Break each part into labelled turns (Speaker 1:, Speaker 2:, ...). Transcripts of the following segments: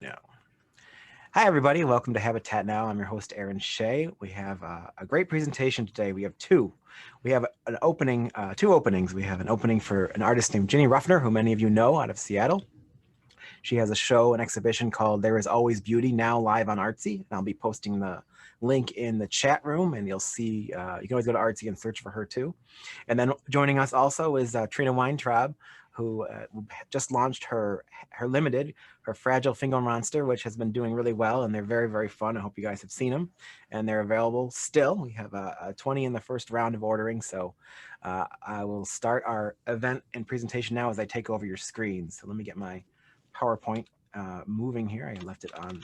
Speaker 1: No. Hi, everybody. Welcome to Habitat Now. I'm your host, Aaron Shea. We have a great presentation today. We have two. We have an opening, two openings. We have an opening for an artist named Ginny Ruffner, who many of you know out of Seattle. She has a show, an exhibition called There Is Always Beauty, now live on Artsy. And I'll be posting the link in the chat room, and you'll see, you can always go to Artsy and search for her too. And then joining us also is Caterina Weintraub, who just launched her limited, her Fragile Fingal Monster, which has been doing really well, and they're very, very fun. I hope you guys have seen them, and they're available still. We have a 20 in the first round of ordering, so I will start our event and presentation now as I take over your screen. So let me get my PowerPoint moving here. I left it on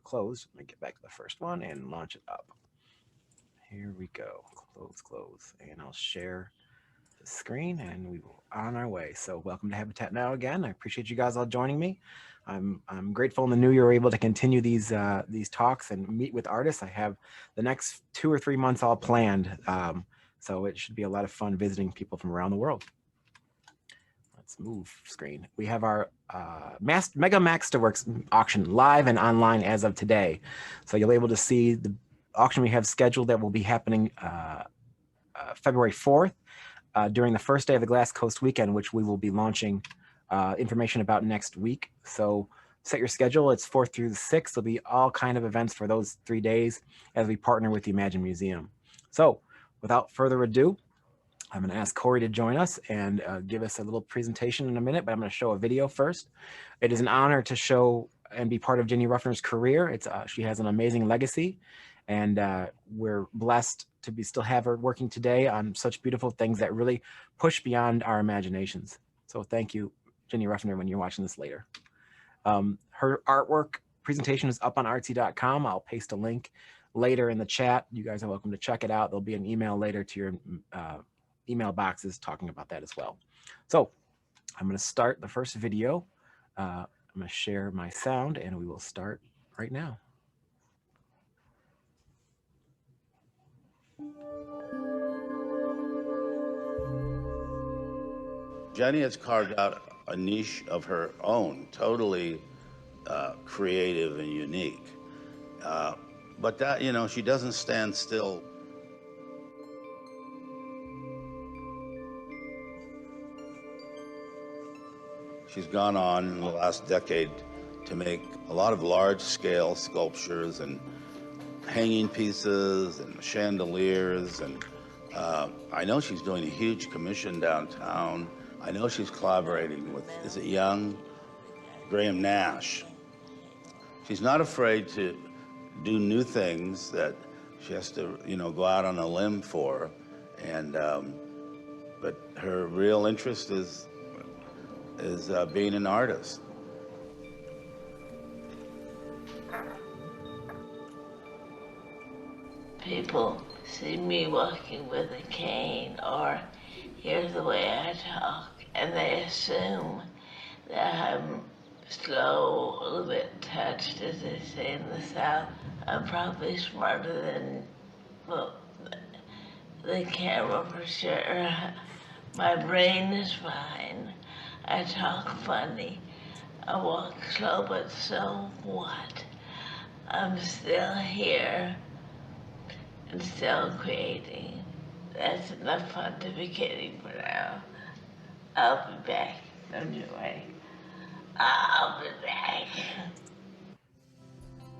Speaker 1: closed. Let me get back to the first one and launch it up. Here we go. Close, and I'll share the screen, and we will on our way. So welcome to Habitat Now again. I appreciate you guys all joining me. I'm grateful in the new year we're able to continue these talks and meet with artists. I have the next 2 or 3 months all planned, so it should be a lot of fun visiting people from around the world. Let's move screen. We have our Mega Masterworks auction live and online as of today, so you'll be able to see the auction we have scheduled that will be happening February 4th. During the first day of the Glass Coast weekend, which we will be launching information about next week. So set your schedule. It's 4th through the 6th. There'll be all kind of events for those 3 days as we partner with the Imagine Museum. So without further ado, I'm going to ask Corey to join us and give us a little presentation in a minute, but I'm going to show a video first. It is an honor to show and be part of Ginny Ruffner's career. She has an amazing legacy, and we're blessed to still have her working today on such beautiful things that really push beyond our imaginations. So thank you, Ginny Ruffner, when you're watching this later. Her artwork presentation is up on artsy.com. I'll paste a link later in the chat. You guys are welcome to check it out. There'll be an email later to your email boxes talking about that as well. So I'm going to start the first video. I'm going to share my sound, and we will start right now.
Speaker 2: Jenny has carved out a niche of her own, totally creative and unique. But that, you know, she doesn't stand still. She's gone on in the last decade to make a lot of large-scale sculptures and hanging pieces and chandeliers, and I know she's doing a huge commission downtown. I know she's collaborating with, is it Young? Graham Nash. She's not afraid to do new things that she has to, you know, go out on a limb for. And, but her real interest is being an artist.
Speaker 3: People see me walking with a cane or hear the way I talk, and they assume that I'm slow, a little bit touched, as they say in the South. I'm probably smarter than, well, the camera for sure. My brain is fine. I talk funny. I walk slow, but so what? I'm still here and still creating. That's enough fun to be kidding for now. I'll be back. Don't you worry. I'll be back.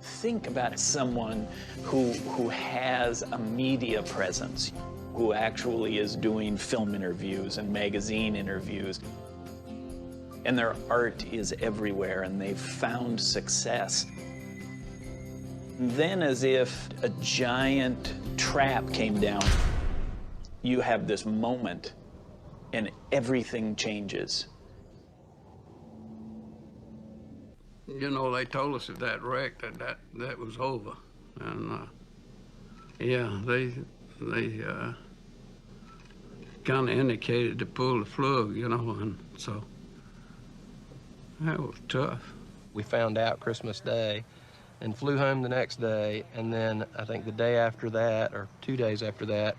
Speaker 4: Think about someone who has a media presence, who actually is doing film interviews and magazine interviews, and their art is everywhere, and they've found success. Then, as if a giant trap came down, you have this moment, and everything changes.
Speaker 5: You know, they told us at that wreck that was over, and yeah, they kind of indicated to pull the plug, you know, and so that was tough.
Speaker 6: We found out Christmas Day and flew home the next day, and then I think the day after that, or 2 days after that,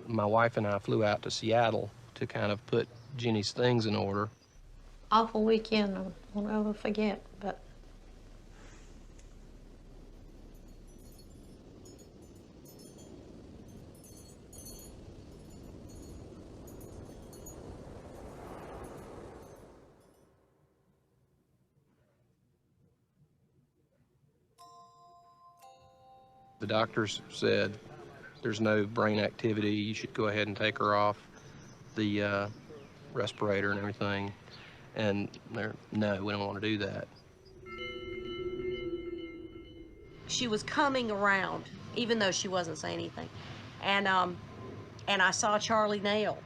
Speaker 6: my wife and I flew out to Seattle to kind of put Ginny's things in order.
Speaker 7: Awful weekend, I won't ever forget, but
Speaker 6: The doctors said there's no brain activity. You should go ahead and take her off the respirator and everything. And they're, no, we don't want to do that.
Speaker 7: She was coming around, even though she wasn't saying anything. And I saw Charlie Nail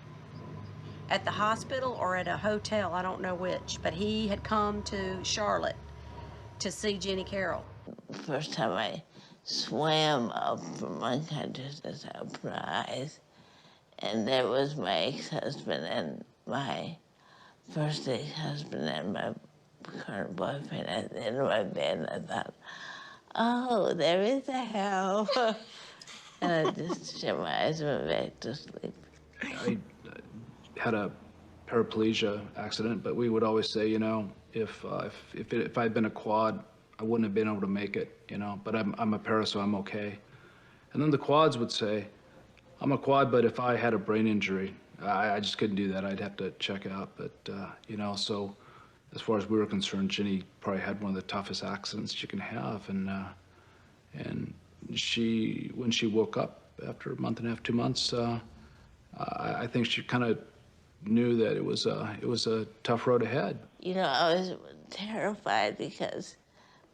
Speaker 7: at the hospital or at a hotel, I don't know which, but he had come to Charlotte to see Jenny Carroll.
Speaker 3: First time I swam up from unconscious as a prize, and there was my ex-husband and my first ex-husband and my current boyfriend at the end of my bed, and I thought, oh, there is a hell. And I just shut my eyes and went back to sleep.
Speaker 8: I had a paraplegia accident, but we would always say, you know, if I'd been a quad, I wouldn't have been able to make it, you know, but I'm a para, so I'm okay. And then the quads would say, I'm a quad, but if I had a brain injury, I just couldn't do that. I'd have to check out. But, you know, so as far as we were concerned, Ginny probably had one of the toughest accidents you can have. And she, when she woke up after a month and a half, 2 months, I think she kind of knew that it was a tough road ahead.
Speaker 3: You know, I was terrified because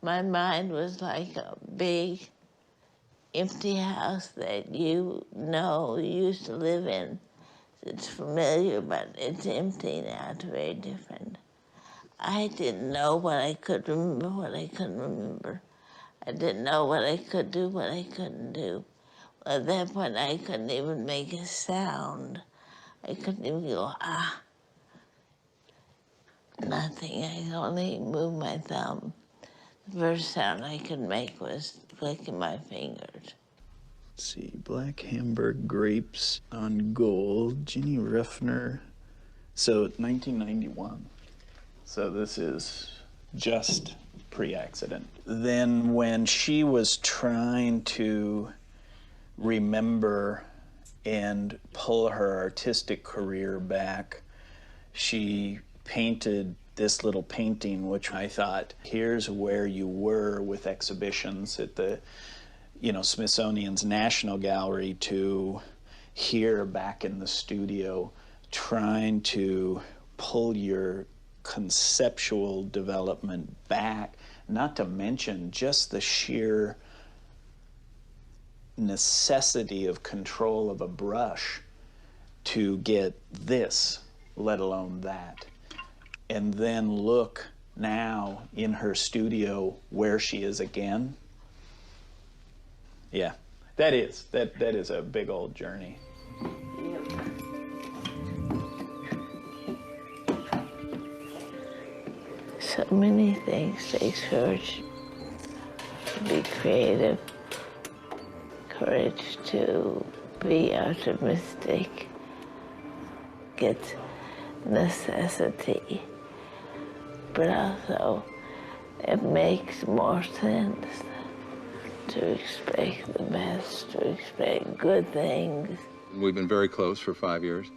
Speaker 3: my mind was like a big empty house that you used to live in. It's familiar, but it's empty now. It's very different. I didn't know what I could remember, what I couldn't remember. I didn't know what I could do, what I couldn't do. At that point, I couldn't even make a sound. I couldn't even go, ah. Nothing. I could only move my thumb. The first sound I could make was clicking my fingers.
Speaker 4: Let's see, Black Hamburg grapes on Gold, Ginny Ruffner. So 1991. So this is just pre-accident. Then when she was trying to remember and pull her artistic career back, she painted this little painting, which I thought, here's where you were with exhibitions at the, you know, Smithsonian's National Gallery to here back in the studio, trying to pull your conceptual development back, not to mention just the sheer necessity of control of a brush to get this, let alone that. And then look now in her studio where she is again. Yeah, that is a big old journey.
Speaker 3: So many things takes courage to be creative, courage to be optimistic, get necessity, but also it makes more sense to expect the best, to expect good things.
Speaker 9: We've been very close for 5 years,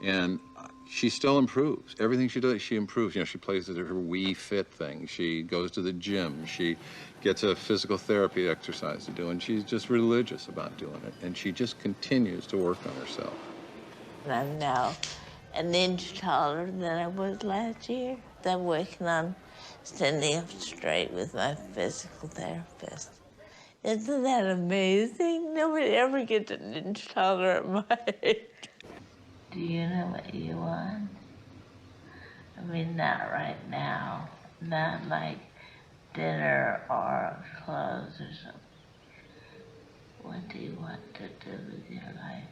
Speaker 9: and she still improves. Everything she does, she improves. You know, she plays with her Wii Fit thing. She goes to the gym. She gets a physical therapy exercise to do, and she's just religious about doing it. And she just continues to work on herself.
Speaker 3: And I'm now an inch taller than I was last year. I'm working on standing up straight with my physical therapist. Isn't that amazing? Nobody ever gets an inch taller at my age. Do you know what you want? I mean, not right now. Not like dinner or clothes or something. What do you want to do with your life?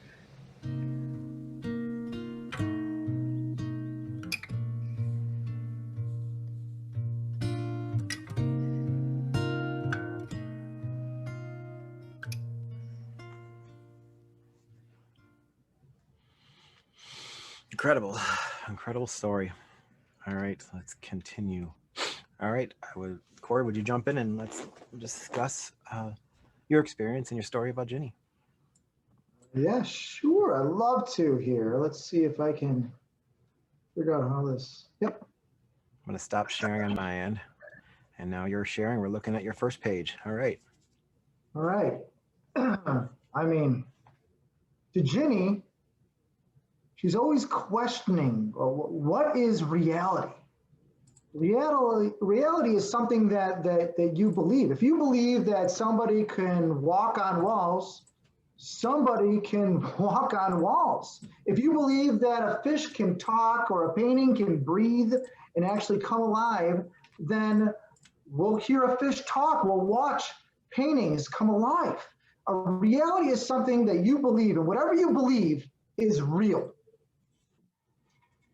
Speaker 1: Incredible story. All right, let's continue. All right, Corey, would you jump in and let's discuss your experience and your story about Ginny?
Speaker 10: Yeah, sure. I'd love to here. Let's see if I can figure out how this. Yep.
Speaker 1: I'm going to stop sharing on my end. And now you're sharing. We're looking at your first page. All right.
Speaker 10: All right. I mean, to Ginny, she's always questioning, well, what is reality? Reality is something that you believe. If you believe that somebody can walk on walls, somebody can walk on walls. If you believe that a fish can talk or a painting can breathe and actually come alive, then we'll hear a fish talk, we'll watch paintings come alive. A reality is something that you believe, and whatever you believe is real.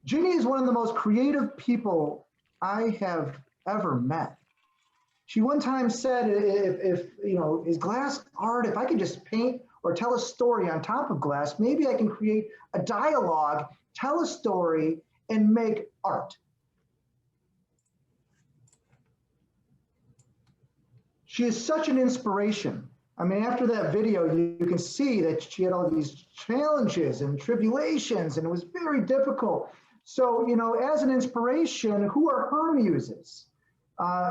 Speaker 10: Ginny is one of the most creative people I have ever met. She one time said, if you know, is glass art, if I could just paint or tell a story on top of glass, maybe I can create a dialogue, tell a story, and make art. She is such an inspiration. I mean, after that video, you can see that she had all these challenges and tribulations, and it was very difficult. So, you know, as an inspiration, who are her muses?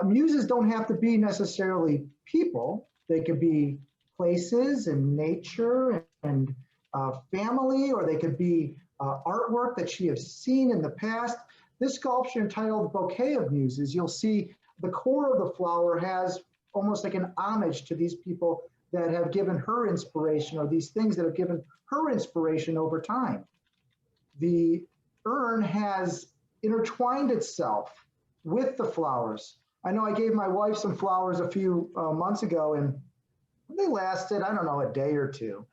Speaker 10: Muses don't have to be necessarily people. They could be places and nature and family, or they could be artwork that she has seen in the past. This sculpture entitled Bouquet of Muses, you'll see the core of the flower has almost like an homage to these people that have given her inspiration, or these things that have given her inspiration over time. The urn has intertwined itself with the flowers. I know I gave my wife some flowers a few months ago, and they lasted, I don't know, a day or two.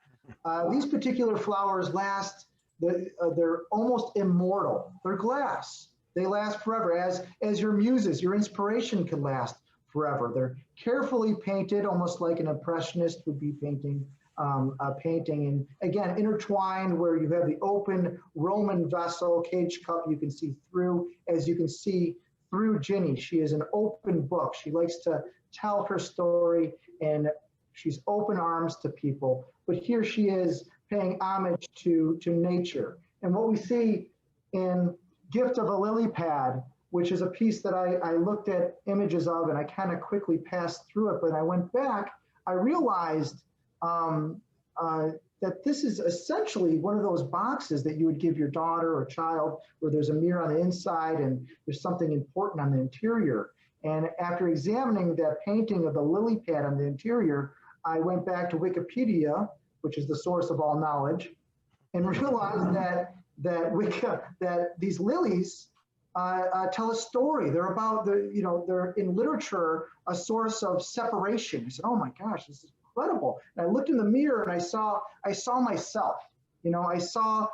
Speaker 10: These particular flowers last, they're almost immortal. They're glass. They last forever, as your muses, your inspiration can last forever. They're carefully painted, almost like an impressionist would be painting a painting, and again, intertwined where you have the open Roman vessel, cage cup you can see through. As you can see through Ginny, she is an open book. She likes to tell her story, and she's open arms to people. But here she is paying homage to nature. And what we see in Gift of a Lily Pad, which is a piece that I looked at images of, and I kind of quickly passed through it, but I went back, I realized that this is essentially one of those boxes that you would give your daughter or child, where there's a mirror on the inside and there's something important on the interior. And after examining that painting of the lily pad on the interior, I went back to Wikipedia, which is the source of all knowledge, and realized that these lilies tell a story. They're about they're in literature a source of separation. I said, oh my gosh, this is incredible. And I looked in the mirror and I saw myself. I saw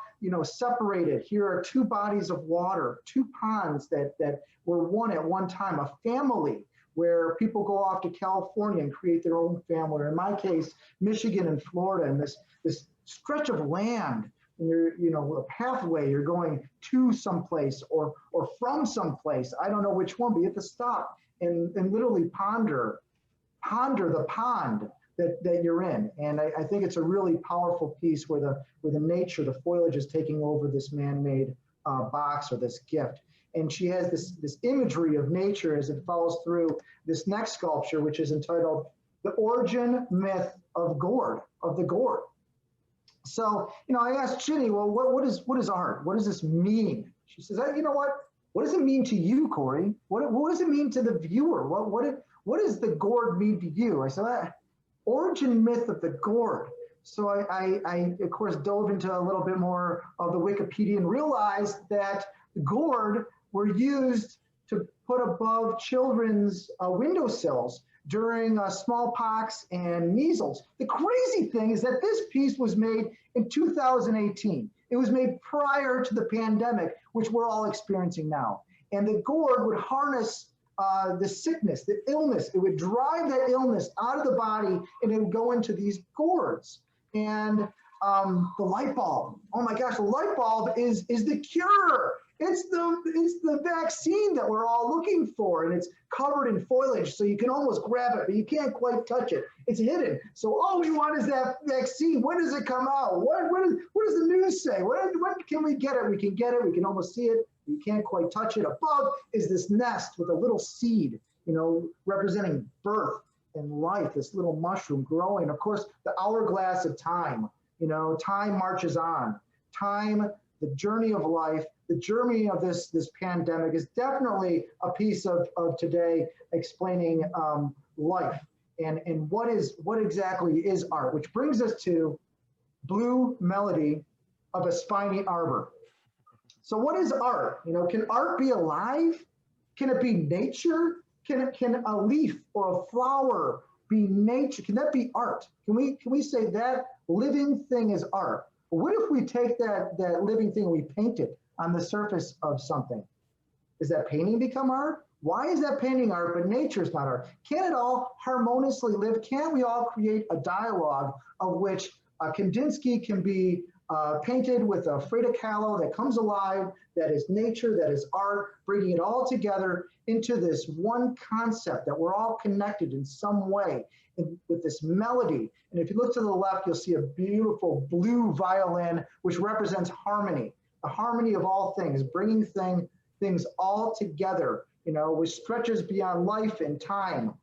Speaker 10: separated. Here are two bodies of water, two ponds that were one at one time, a family where people go off to California and create their own family. Or in my case, Michigan and Florida, and this stretch of land. And you're, a pathway, you're going to someplace or from someplace. I don't know which one, but you have to stop and literally ponder the pond that you're in. And I think it's a really powerful piece where the nature, the foliage is taking over this man-made box or this gift. And she has this imagery of nature as it follows through this next sculpture, which is entitled The Origin Myth of Gourd, of the Gourd. So, I asked Ginny, well, what is art? What does this mean? She says, you know what does it mean to you, Corey? What does it mean to the viewer? What does the gourd mean to you? I said, origin myth of the gourd. So I of course dove into a little bit more of the Wikipedia and realized that the gourd were used to put above children's windowsills during smallpox and measles. The crazy thing is that this piece was made in 2018. It was made prior to the pandemic, which we're all experiencing now. And the gourd would harness the sickness, the illness. It would drive that illness out of the body, and it would go into these gourds. And the light bulb, oh my gosh, the light bulb is the cure. It's the vaccine that we're all looking for, and it's covered in foliage, so you can almost grab it, but you can't quite touch it. It's hidden. So all we want is that vaccine. When does it come out? What does the news say? When can we get it? We can get it. We can almost see it. You can't quite touch it. Above is this nest with a little seed, representing birth. and life, this little mushroom growing. Of course, the hourglass of time, time marches on. Time, the journey of life, the journey of this pandemic is definitely a piece of today explaining life and what exactly is art, which brings us to Blue Melody of a Spiny Arbor. So what is art? Can art be alive? Can it be nature? Can a leaf or a flower be nature? Can that be art? Can we say that living thing is art? What if we take that living thing and we paint it on the surface of something? Does that painting become art? Why is that painting art, but nature's not art? Can it all harmoniously live? Can't we all create a dialogue of which Kandinsky can be painted with a Frida Kahlo that comes alive, that is nature, that is art, bringing it all together into this one concept that we're all connected in some way with this melody. And if you look to the left, you'll see a beautiful blue violin, which represents harmony, the harmony of all things, bringing things all together, which stretches beyond life and time.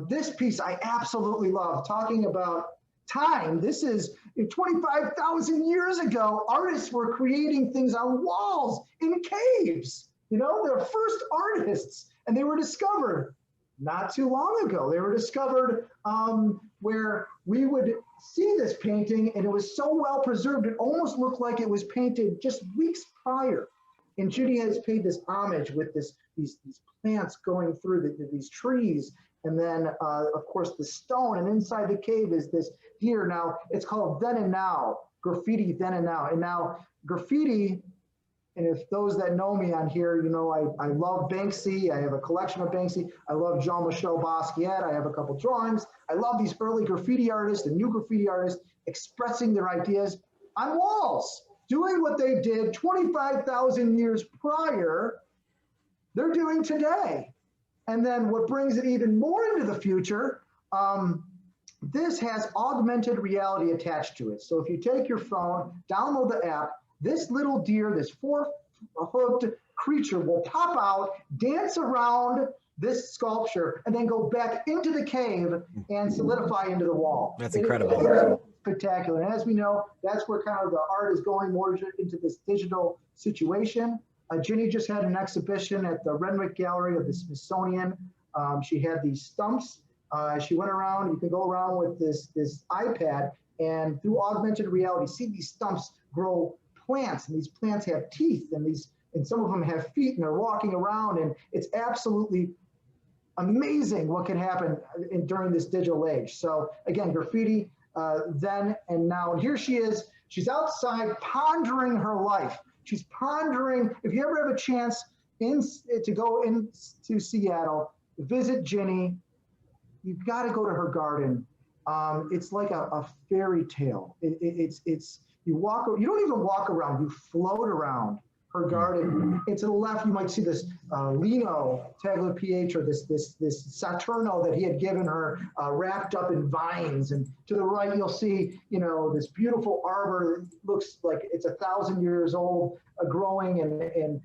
Speaker 10: This piece I absolutely love, talking about time. This is 25,000 years ago, artists were creating things on walls in caves. They're first artists, and they were discovered not too long ago. They were discovered where we would see this painting, and it was so well preserved, it almost looked like it was painted just weeks prior. And Ginny has paid this homage with these plants going through these trees, and then of course the stone, and inside the cave is this here. Now it's called Then and Now, graffiti Then and Now. And now graffiti, and if those that know me on here, I love Banksy. I have a collection of Banksy. I love Jean-Michel Basquiat. I have a couple drawings. I love these early graffiti artists and new graffiti artists expressing their ideas on walls, doing what they did 25,000 years prior, they're doing today. And then what brings it even more into the future, this has augmented reality attached to it. So if you take your phone, download the app, this little deer, this four-hooked creature will pop out, dance around this sculpture, and then go back into the cave and solidify into the wall.
Speaker 1: That's incredible.
Speaker 10: It's spectacular. And as we know, that's where kind of the art is going more into this digital situation. Ginny just had an exhibition at the Renwick Gallery of the Smithsonian. She had these stumps. She went around, you can go around with this iPad, and through augmented reality, see these stumps grow plants, and these plants have teeth, and some of them have feet, and they're walking around, and it's absolutely amazing what can happen during this digital age. So again, graffiti, then and now. And here she is, she's outside pondering her life. She's pondering. If you ever have a chance to go into Seattle, visit Ginny, you've got to go to her garden. It's like a fairy tale. It's you don't even walk around, you float around her garden. And to the left, you might see this Lino Tagliapietro, this Saturno that he had given her wrapped up in vines. And to the right, you'll see, this beautiful arbor that looks like it's 1,000 years old, growing, and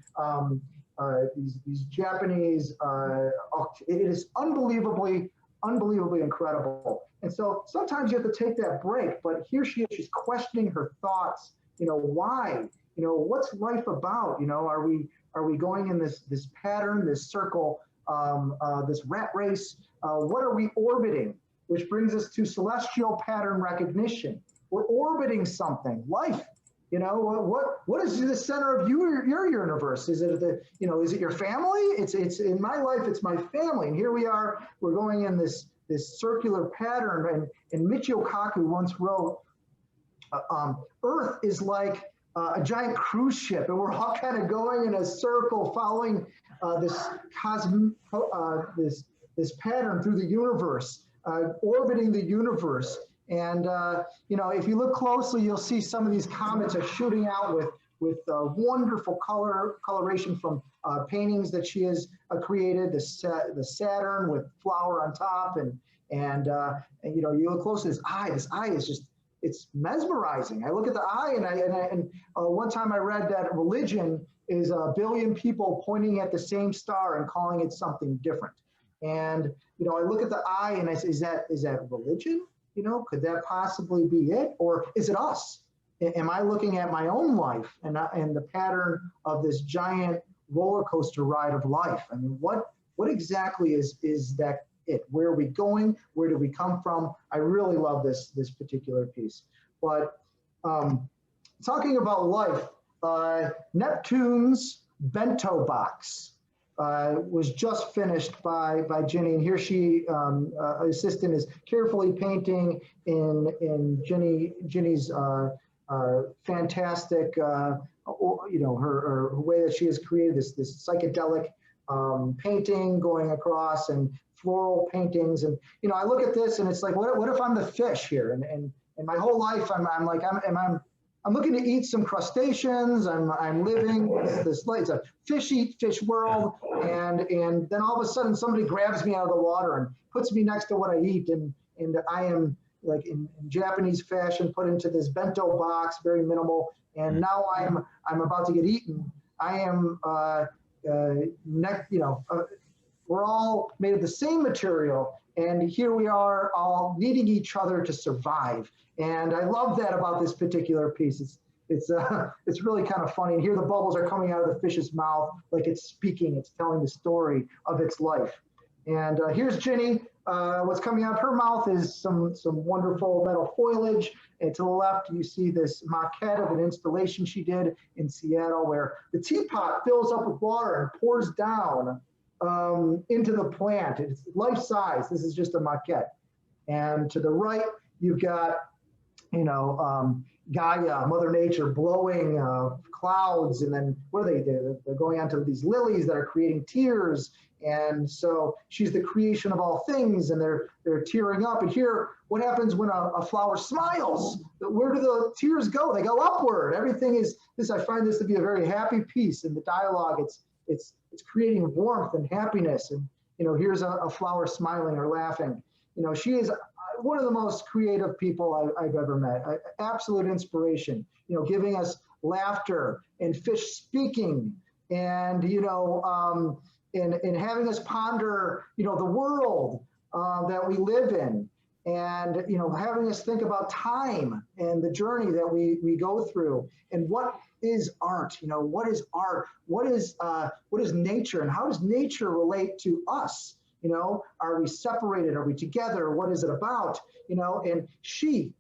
Speaker 10: these Japanese, it is unbelievably incredible. And so sometimes you have to take that break, but here she is, she's questioning her thoughts, why? What's life about? Are we going in this pattern, this circle, this rat race? What are we orbiting? Which brings us to celestial pattern recognition. We're orbiting something, life. What is the center of your universe? Is it is it your family? It's in my life, it's my family. And here we are, we're going in this circular pattern. And Michio Kaku once wrote, Earth is like a giant cruise ship, and we're all kind of going in a circle, following this pattern through the universe, orbiting the universe. And if you look closely, you'll see some of these comets are shooting out with wonderful coloration from paintings that she has created. The Saturn with flower on top, and you look closely. This eye is just, it's mesmerizing. I look at the eye, and one time I read that religion is 1 billion people pointing at the same star and calling it something different. And, you know, I look at the eye and I say, is that religion? You know, could that possibly be it? Or is it us? Am I looking at my own life and the pattern of this giant roller coaster ride of life? I mean, what exactly is that it? Where are we going? Where do we come from? I really love this particular piece. But talking about life, Neptune's Bento box was just finished by Ginny, and here she, assistant, is carefully painting in Ginny's fantastic, you know, her way that she has created this psychedelic painting going across, and floral paintings. And, you know, I look at this and it's like, what if I'm the fish here? And my whole life I'm looking to eat some crustaceans. I'm living this like, it's a fish eat fish world. And then all of a sudden somebody grabs me out of the water and puts me next to what I eat. And I am, like in Japanese fashion, put into this bento box, very minimal. And now I'm about to get eaten. I am, you know, we're all made of the same material, and here we are all needing each other to survive. And I love that about this particular piece. It's really kind of funny. And here the bubbles are coming out of the fish's mouth like it's speaking. It's telling the story of its life. And here's Ginny. What's coming out of her mouth is some wonderful metal foliage. And to the left, you see this maquette of an installation she did in Seattle, where the teapot fills up with water and pours down into the plant. It's life size. This is just a maquette. And to the right, you've got, you know, Gaia, Mother Nature, blowing clouds. And then what are they? They're going on to these lilies that are creating tears. And so she's the creation of all things, and they're tearing up. And here, what happens when a flower smiles? Where do the tears go? They go upward. Everything is this. I find this to be a very happy piece in the dialogue. It's creating warmth and happiness. And, you know, here's a flower smiling or laughing. You know, she is one of the most creative people I've ever met. Absolute inspiration, you know, giving us laughter and fish speaking, and, you know, and having us ponder, you know, the world that we live in, and, you know, having us think about time and the journey that we go through, and what is art. You know, what is art? What is nature, and how does nature relate to us? You know, are we separated? Are we together? What is it about? You know, and she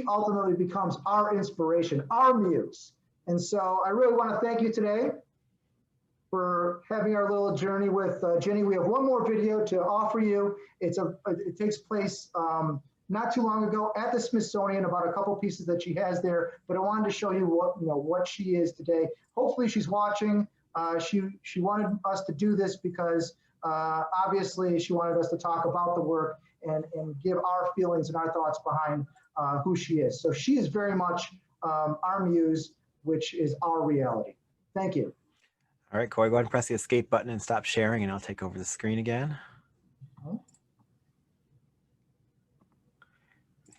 Speaker 10: ultimately becomes our inspiration, our muse. And so I really want to thank you today for having our little journey with Ginny. We have one more video to offer you. It takes place not too long ago at the Smithsonian, about a couple pieces that she has there. But I wanted to show you what she is today. Hopefully she's watching. She wanted us to do this because obviously she wanted us to talk about the work and give our feelings and our thoughts behind who she is. So she is very much our muse, which is our reality. Thank you.
Speaker 1: All right, Corey, go ahead and press the escape button and stop sharing, and I'll take over the screen again.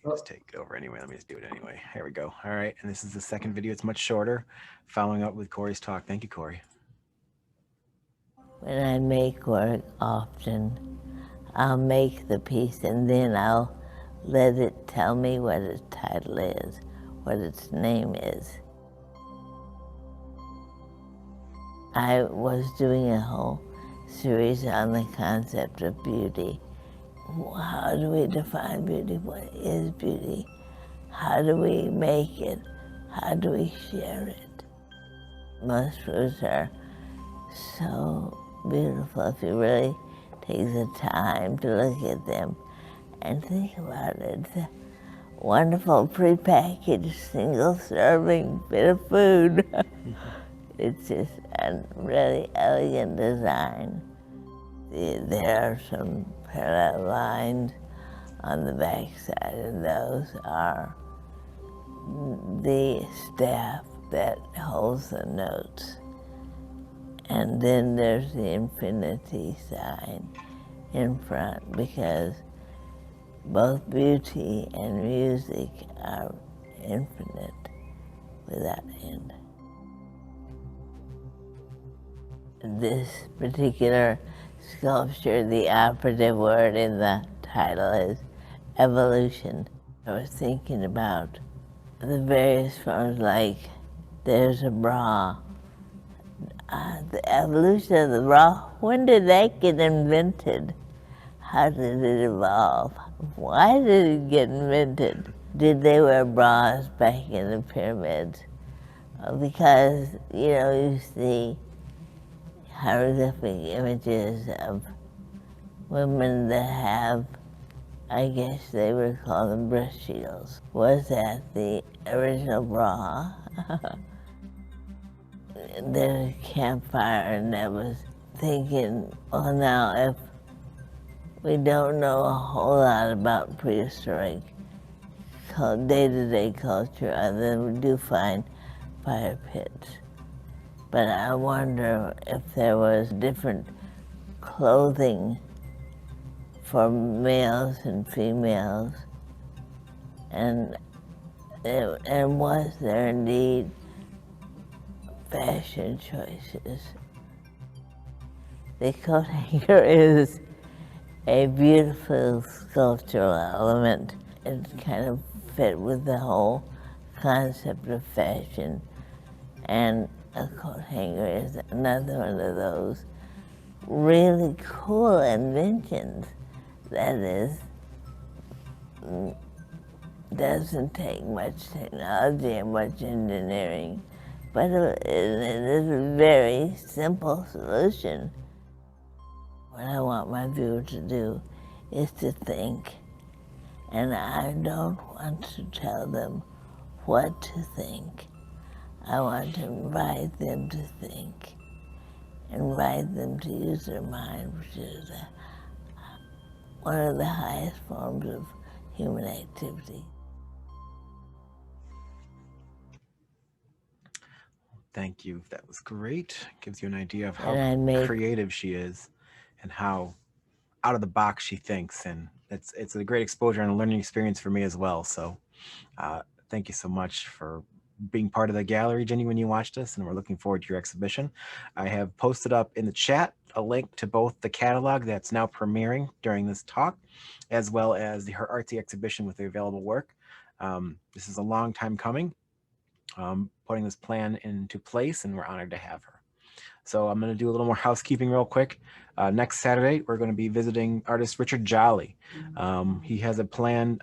Speaker 1: Just take over anyway. Let me just do it anyway. Here we go. All right, and this is the second video. It's much shorter, following up with Corey's talk. Thank you, Corey.
Speaker 3: When I make work, often I'll make the piece and then I'll let it tell me what its title is, what its name is. I was doing a whole series on the concept of beauty. How do we define beauty? What is beauty? How do we make it? How do we share it? Most fruits are so beautiful if you really take the time to look at them and think about it. It's a wonderful prepackaged single-serving bit of food. It's just a really elegant design. There are some parallel lines on the back side, and those are the staff that holds the notes. And then there's the infinity sign in front, because both beauty and music are infinite without end. This particular sculpture, the operative word in the title is evolution. I was thinking about the various forms, like there's a bra. The evolution of the bra, when did that get invented? How did it evolve? Why did it get invented? Did they wear bras back in the pyramids? Because, you see hieroglyphic images of women that have, I guess they would call them breast shields. Was that the original bra? There's a campfire, and I was thinking, well, now if we don't know a whole lot about prehistoric day-to-day culture, other than we do find fire pits. But I wonder if there was different clothing for males and females, and was there indeed fashion choices. The coat hanger is a beautiful sculptural element. It kind of fit with the whole concept of fashion, and a coat hanger is another one of those really cool inventions that is doesn't take much technology and much engineering, but it is a very simple solution. What I want my viewer to do is to think, and I don't want to tell them what to think. I want to invite them to think, invite them to use their mind, which is one of the highest forms of human activity.
Speaker 1: Thank you. That was great. Gives you an idea of how
Speaker 3: And
Speaker 1: creative she is and how out of the box she thinks. And it's a great exposure and a learning experience for me as well. So thank you so much for being part of the gallery, Ginny, when you watched us, and we're looking forward to your exhibition. I have posted up in the chat a link to both the catalog that's now premiering during this talk, as well as her artsy exhibition with the available work. This is a long time coming, putting this plan into place, and we're honored to have her. So I'm going to do a little more housekeeping real quick. Next Saturday, we're going to be visiting artist Richard Jolly. He has a plan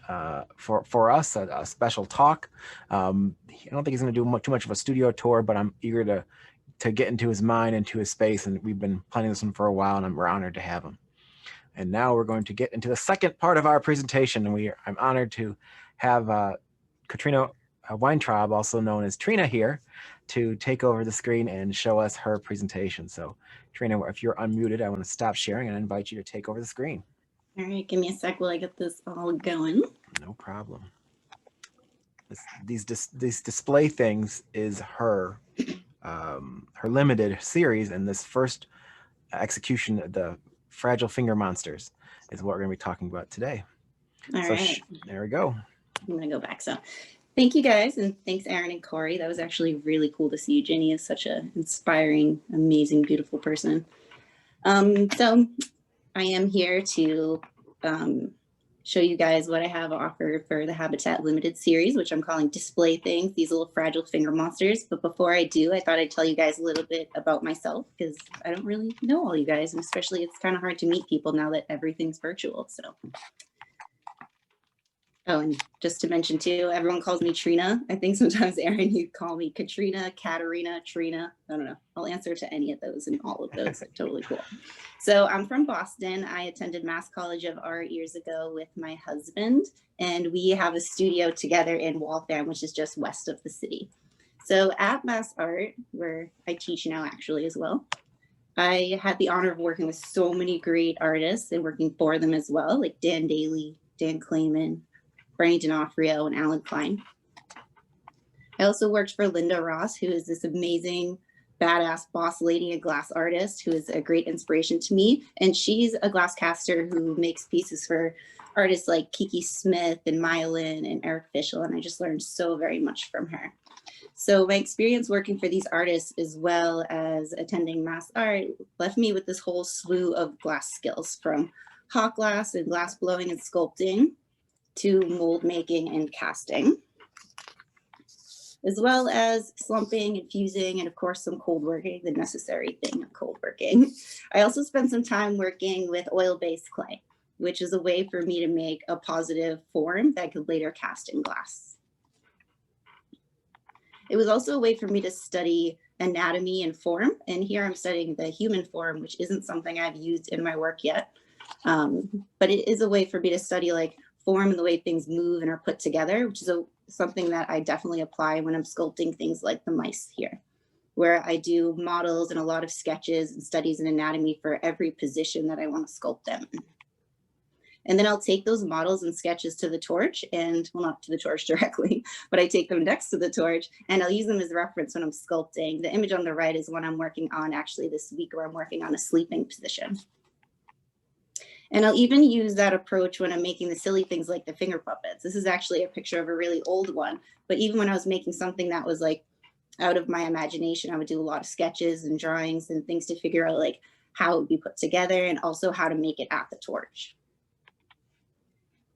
Speaker 1: for us, a special talk. I don't think he's going to do too much of a studio tour, but I'm eager to get into his mind, into his space, and we've been planning this one for a while, and we're honored to have him. And now we're going to get into the second part of our presentation, and I'm honored to have Caterina Weintraub, also known as Trina, here to take over the screen and show us her presentation. So Trina, if you're unmuted, I want to stop sharing and invite you to take over the screen.
Speaker 11: All right, give me a sec while I get this all going.
Speaker 1: No problem. These display things is her limited series, and this first execution, the Fragile Finger Monsters, is what we're going to be talking about today.
Speaker 11: All right.
Speaker 1: There we go.
Speaker 11: I'm going to go back. So thank you guys, and thanks Aaron and Corey. That was actually really cool to see. Ginny is such an inspiring, amazing, beautiful person. So I am here to show you guys what I have offered for the Habatat Limited series, which I'm calling Display Things, these little fragile finger monsters. But before I do, I thought I'd tell you guys a little bit about myself, because I don't really know all you guys, and especially it's kind of hard to meet people now that everything's virtual. So. Oh, and just to mention too, everyone calls me Trina. I think sometimes, Aaron, you call me Katrina, Caterina, Trina. I don't know. I'll answer to any of those and all of those. Totally cool. So I'm from Boston. I attended Mass College of Art years ago with my husband, and we have a studio together in Waltham, which is just west of the city. So at Mass Art, where I teach now actually as well, I had the honor of working with so many great artists and working for them as well, like Dan Daly, Dan Clayman, Bernie D'Onofrio, and Alan Klein. I also worked for Linda Ross, who is this amazing, badass boss lady and glass artist who is a great inspiration to me. And she's a glass caster who makes pieces for artists like Kiki Smith and Myelin and Eric Fischel. And I just learned so very much from her. So my experience working for these artists, as well as attending mass art, left me with this whole slew of glass skills, from hot glass and glass blowing and sculpting to mold making and casting, as well as slumping and fusing, and of course some cold working, the necessary thing of cold working. I also spent some time working with oil-based clay, which is a way for me to make a positive form that I could later cast in glass. It was also a way for me to study anatomy and form, and here I'm studying the human form, which isn't something I've used in my work yet, but it is a way for me to study like form and the way things move and are put together, which is something that I definitely apply when I'm sculpting things like the mice here, where I do models and a lot of sketches and studies in anatomy for every position that I want to sculpt them in. And then I'll take those models and sketches to the torch, and well, not to the torch directly, but I take them next to the torch and I'll use them as reference when I'm sculpting. The image on the right is one I'm working on actually this week, where I'm working on a sleeping position. And I'll even use that approach when I'm making the silly things like the finger puppets. This is actually a picture of a really old one, but even when I was making something that was like out of my imagination, I would do a lot of sketches and drawings and things to figure out like how it would be put together and also how to make it at the torch.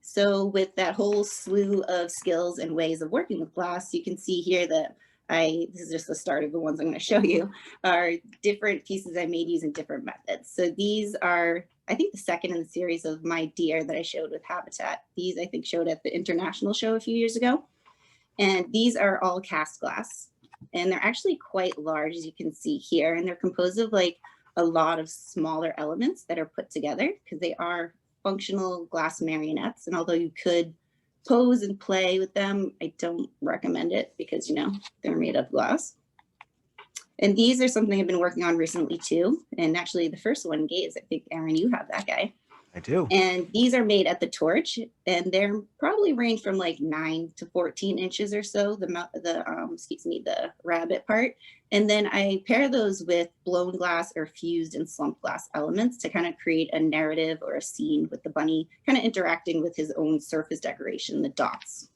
Speaker 11: So with that whole slew of skills and ways of working with glass, you can see here that this is just the start of the ones I'm going to show you, are different pieces I made using different methods. So these are, I think, the second in the series of my deer that I showed with Habatat. These I think showed at the international show a few years ago. And these are all cast glass. And they're actually quite large, as you can see here. And they're composed of like a lot of smaller elements that are put together, because they are functional glass marionettes. And although you could pose and play with them, I don't recommend it because, you know, they're made of glass. And these are something I've been working on recently too. And actually the first one, Gaze, I think, Aaron, you have that guy.
Speaker 1: I do.
Speaker 11: And these are made at the torch, and they're probably range from like 9 to 14 inches or so, the rabbit part. And then I pair those with blown glass or fused and slumped glass elements to kind of create a narrative or a scene with the bunny kind of interacting with his own surface decoration, the dots.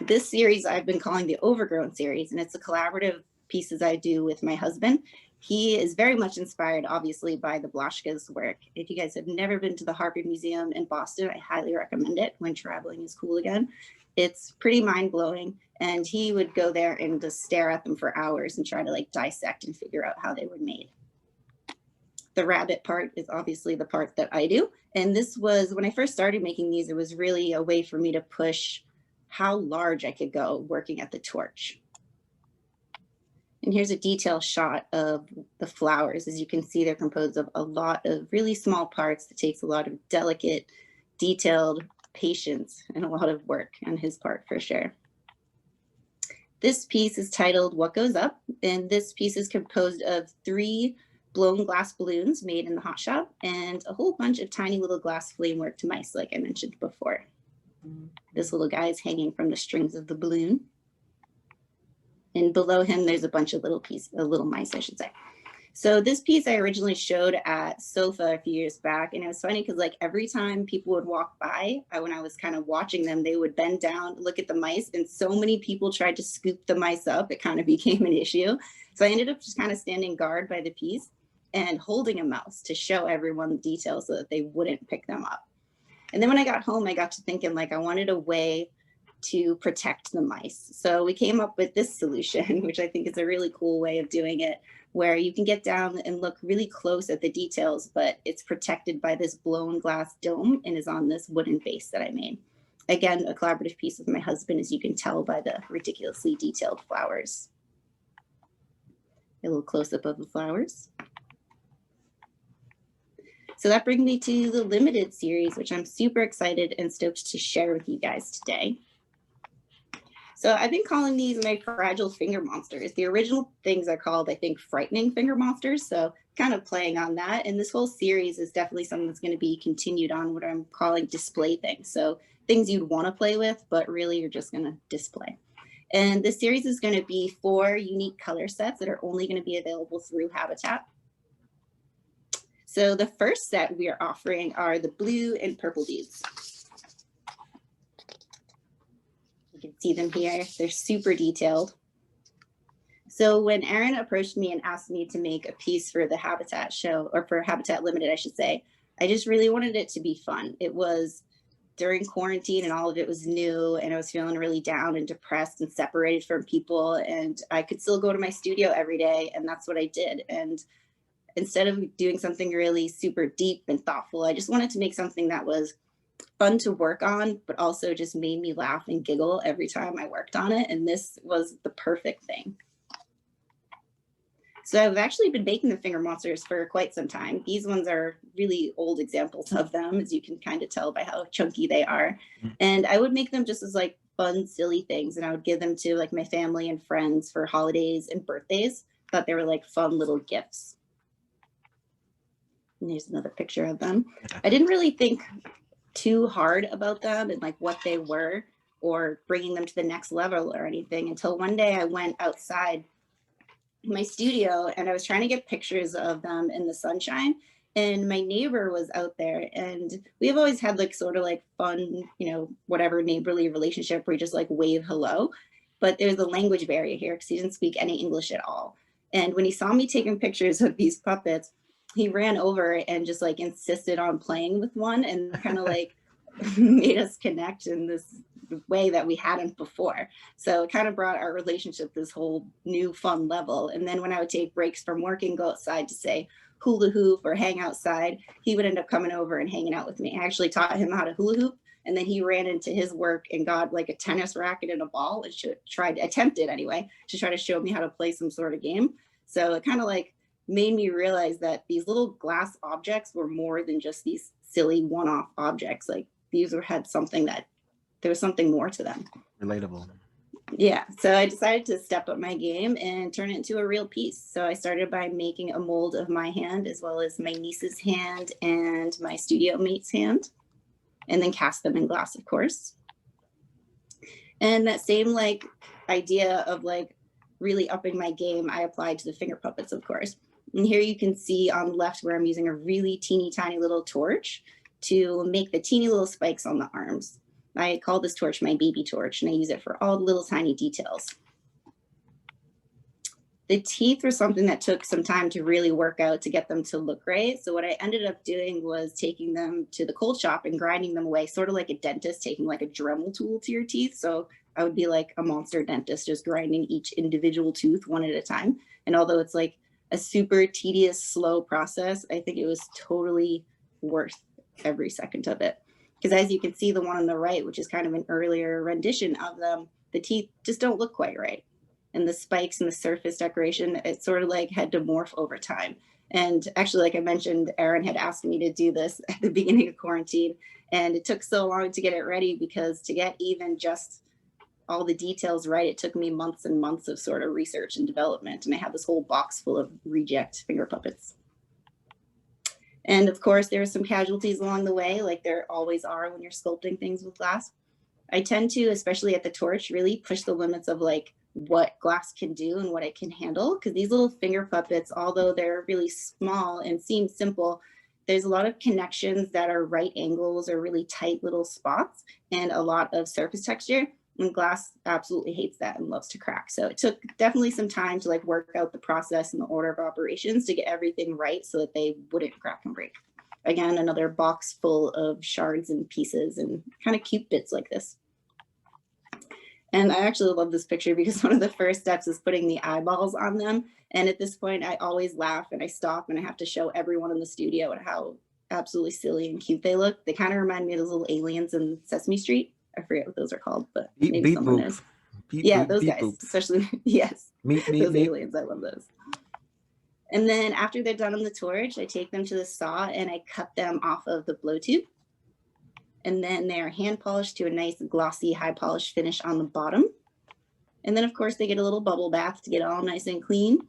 Speaker 11: This series I've been calling the Overgrown Series, and it's a collaborative pieces I do with my husband. He is very much inspired, obviously, by the Blaschka's work. If you guys have never been to the Arbor Museum in Boston, I highly recommend it when traveling is cool again. It's pretty mind-blowing, and he would go there and just stare at them for hours and try to like dissect and figure out how they were made. The rabbit part is obviously the part that I do, and this was, when I first started making these, it was really a way for me to push how large I could go working at the torch. And here's a detailed shot of the flowers. As you can see, they're composed of a lot of really small parts. That takes a lot of delicate, detailed patience and a lot of work on his part for sure. This piece is titled What Goes Up, and this piece is composed of 3 blown glass balloons made in the hot shop and a whole bunch of tiny little glass flame worked mice, like I mentioned before. This little guy is hanging from the strings of the balloon. And below him, there's a bunch of little mice, I should say. So this piece I originally showed at SOFA a few years back, and it was funny because like every time people would walk by, when I was kind of watching them, they would bend down, look at the mice, and so many people tried to scoop the mice up, it kind of became an issue. So I ended up just kind of standing guard by the piece and holding a mouse to show everyone the details so that they wouldn't pick them up. And then when I got home, I got to thinking like I wanted a way to protect the mice. So we came up with this solution, which I think is a really cool way of doing it, where you can get down and look really close at the details, but it's protected by this blown glass dome and is on this wooden base that I made. Again, a collaborative piece with my husband, as you can tell by the ridiculously detailed flowers. A little close-up of the flowers. So that brings me to the limited series, which I'm super excited and stoked to share with you guys today. So I've been calling these my fragile finger monsters. The original things are called, I think, frightening finger monsters. So kind of playing on that. And this whole series is definitely something that's going to be continued on what I'm calling display things. So things you'd want to play with, but really you're just going to display. And this series is going to be 4 unique color sets that are only going to be available through Habatat. So the first set we are offering are the blue and purple beads. can see them here. They're super detailed. So when Erin approached me and asked me to make a piece for the Habatat show, or for Habatat Limited, I should say, I just really wanted it to be fun. It was during quarantine and all of it was new, and I was feeling really down and depressed and separated from people, and I could still go to my studio every day, and that's what I did. And instead of doing something really super deep and thoughtful, I just wanted to make something that was fun to work on, but also just made me laugh and giggle every time I worked on it, and this was the perfect thing. So I've actually been making the finger monsters for quite some time. These ones are really old examples of them, as you can kind of tell by how chunky they are. And I would make them just as like fun, silly things. And I would give them to like my family and friends for holidays and birthdays. Thought they were like fun little gifts. And here's another picture of them. I didn't really think too hard about them and like what they were or bringing them to the next level or anything until one day I went outside my studio and I was trying to get pictures of them in the sunshine, and my neighbor was out there, and we have always had like sort of like fun, you know, whatever neighborly relationship where you just like wave hello, but there's a language barrier here because he didn't speak any English at all. And when he saw me taking pictures of these puppets, he ran over and just like insisted on playing with one and kind of like made us connect in this way that we hadn't before. So it kind of brought our relationship this whole new fun level. And then when I would take breaks from work and go outside to say hula hoop or hang outside, he would end up coming over and hanging out with me. I actually taught him how to hula hoop, and then he ran into his work and got like a tennis racket and a ball and attempted anyway to try to show me how to play some sort of game. So it kind of like made me realize that these little glass objects were more than just these silly one-off objects. Like these had something that there was something more to them.
Speaker 1: Relatable.
Speaker 11: Yeah, so I decided to step up my game and turn it into a real piece. So I started by making a mold of my hand as well as my niece's hand and my studio mate's hand, and then cast them in glass, of course. And that same like idea of like really upping my game, I applied to the finger puppets, of course. And here you can see on the left where I'm using a really teeny tiny little torch to make the teeny little spikes on the arms. I call this torch my baby torch, and I use it for all the little tiny details. The teeth were something that took some time to really work out to get them to look right. So what I ended up doing was taking them to the cold shop and grinding them away, sort of like a dentist taking like a Dremel tool to your teeth. So I would be like a monster dentist, just grinding each individual tooth one at a time. And although it's like a super tedious, slow process, I think it was totally worth every second of it. Because as you can see, the one on the right, which is kind of an earlier rendition of them, the teeth just don't look quite right. And the spikes and the surface decoration, it sort of like had to morph over time. And actually, like I mentioned, Erin had asked me to do this at the beginning of quarantine. And it took so long to get it ready because to get even just all the details right, it took me months and months of sort of research and development. And I had this whole box full of reject finger puppets. And of course, there were some casualties along the way, like there always are when you're sculpting things with glass. I tend to, especially at the torch, really push the limits of like what glass can do and what it can handle. Because these little finger puppets, although they're really small and seem simple, there's a lot of connections that are right angles or really tight little spots and a lot of surface texture. And glass absolutely hates that and loves to crack. So it took definitely some time to like work out the process and the order of operations to get everything right so that they wouldn't crack and break. Again, another box full of shards and pieces and kind of cute bits like this. And I actually love this picture because one of the first steps is putting the eyeballs on them. And at this point, I always laugh and I stop and I have to show everyone in the studio and how absolutely silly and cute they look. They kind of remind me of those little aliens in Sesame Street. I forget what those are called, but maybe someone knows. Yeah, those guys, especially, yes, those aliens, I love those. And then after they're done on the torch, I take them to the saw and I cut them off of the blow tube. And then they're hand polished to a nice glossy, high polished finish on the bottom. And then of course they get a little bubble bath to get all nice and clean.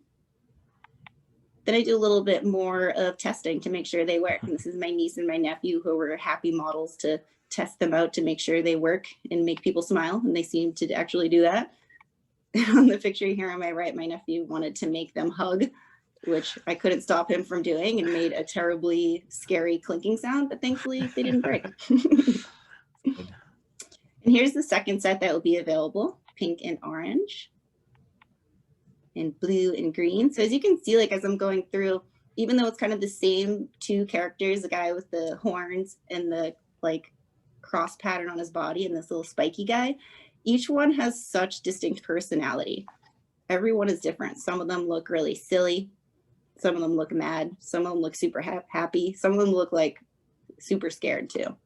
Speaker 11: Then I do a little bit more of testing to make sure they work. And this is my niece and my nephew who were happy models to test them out to make sure they work and make people smile. And they seem to actually do that. On the picture here on my right, my nephew wanted to make them hug, which I couldn't stop him from doing, and made a terribly scary clinking sound, but thankfully they didn't break. And here's the second set that will be available, pink and orange, and blue and green. So as you can see, like as I'm going through, even though it's kind of the same two characters, the guy with the horns and the like cross pattern on his body and this little spiky guy, each one has such distinct personality. Everyone is different. Some of them look really silly. Some of them look mad. Some of them look super happy. Some of them look like super scared too.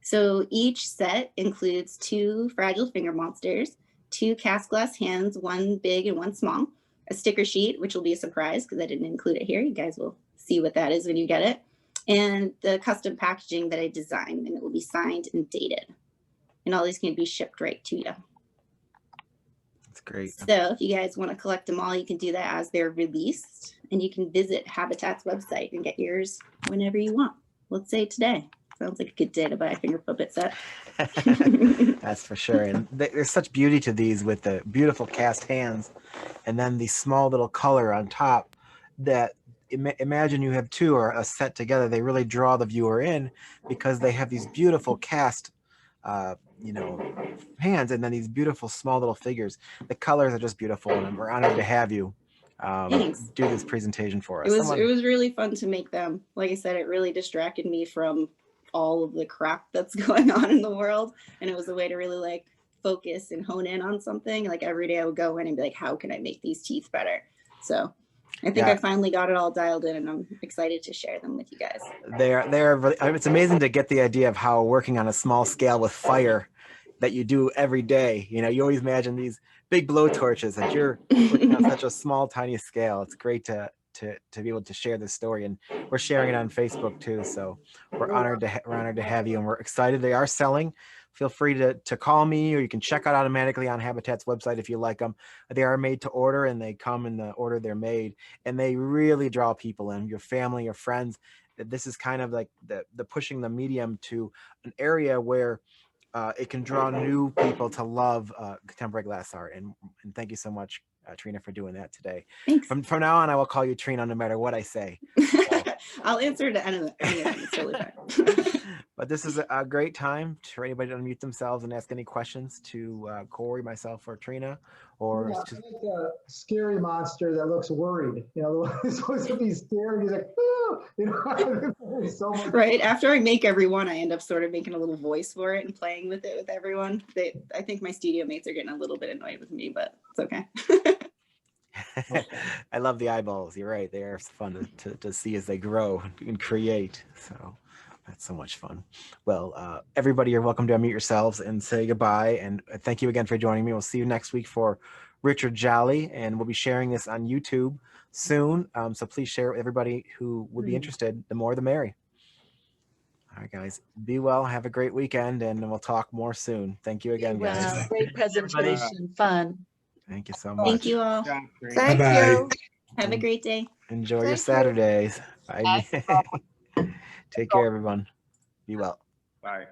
Speaker 11: So each set includes 2 fragile finger monsters, 2 cast glass hands, 1 big and 1 small, a sticker sheet, which will be a surprise because I didn't include it here. You guys will see what that is when you get it. And the custom packaging that I designed, and it will be signed and dated. And all these can be shipped right to you.
Speaker 1: That's great.
Speaker 11: So if you guys want to collect them all, you can do that as they're released. And you can visit Habatat's website and get yours whenever you want. Let's say today. Sounds like a good day to buy a finger puppet set.
Speaker 1: That's for sure. And there's such beauty to these with the beautiful cast hands and then the small little color on top that imagine you have 2 or a set together. They really draw the viewer in because they have these beautiful cast hands and then these beautiful small little figures. The colors are just beautiful, and we're honored to have you do this presentation for us.
Speaker 11: It was really fun to make them. Like I said, it really distracted me from all of the crap that's going on in the world, and it was a way to really like focus and hone in on something. Like every day I would go in and be like, how can I make these teeth better? So I think I finally got it all dialed in, and I'm excited to share them with you guys.
Speaker 1: They're really, it's amazing to get the idea of how working on a small scale with fire that you do every day. You know, you always imagine these big blow torches that you're working on such a small, tiny scale. It's great to be able to share this story, and we're sharing it on Facebook too. So we're honored to have you, and we're excited. They are selling. Feel free to call me, or you can check out automatically on Habatat's website if you like them. They are made to order, and they come in the order they're made, and they really draw people in, your family, your friends. This is kind of like the pushing the medium to an area where it can draw new people to love contemporary glass art. And thank you so much, Trina, for doing that today.
Speaker 11: Thanks.
Speaker 1: From now on, I will call you Trina no matter what I say. So.
Speaker 11: I'll answer to any of them. It's totally fine.
Speaker 1: But this is a great time for anybody to unmute themselves and ask any questions to Corey, myself, or Trina. Or
Speaker 10: like a scary monster that looks worried. You know, he's supposed to be scared. He's like, oh! You know, so much.
Speaker 11: Right. After I make every one, I end up sort of making a little voice for it and playing with it with everyone. I think my studio mates are getting a little bit annoyed with me, but it's okay.
Speaker 1: I love the eyeballs. You're right. They are fun to see as they grow and create. So that's so much fun. Well, everybody, you're welcome to unmute yourselves and say goodbye. And thank you again for joining me. We'll see you next week for Richard Jolly, and we'll be sharing this on YouTube soon. So please share with everybody who would be interested. The more, the merry. All right, guys, be well. Have a great weekend, and we'll talk more soon. Thank you again, guys.
Speaker 12: Wow, great presentation. Fun.
Speaker 1: Thank you so much.
Speaker 11: Thank you all.
Speaker 12: Thank you.
Speaker 11: Have a great day.
Speaker 1: Enjoy your Saturdays. Bye. Take care, everyone. Be well.
Speaker 13: Bye.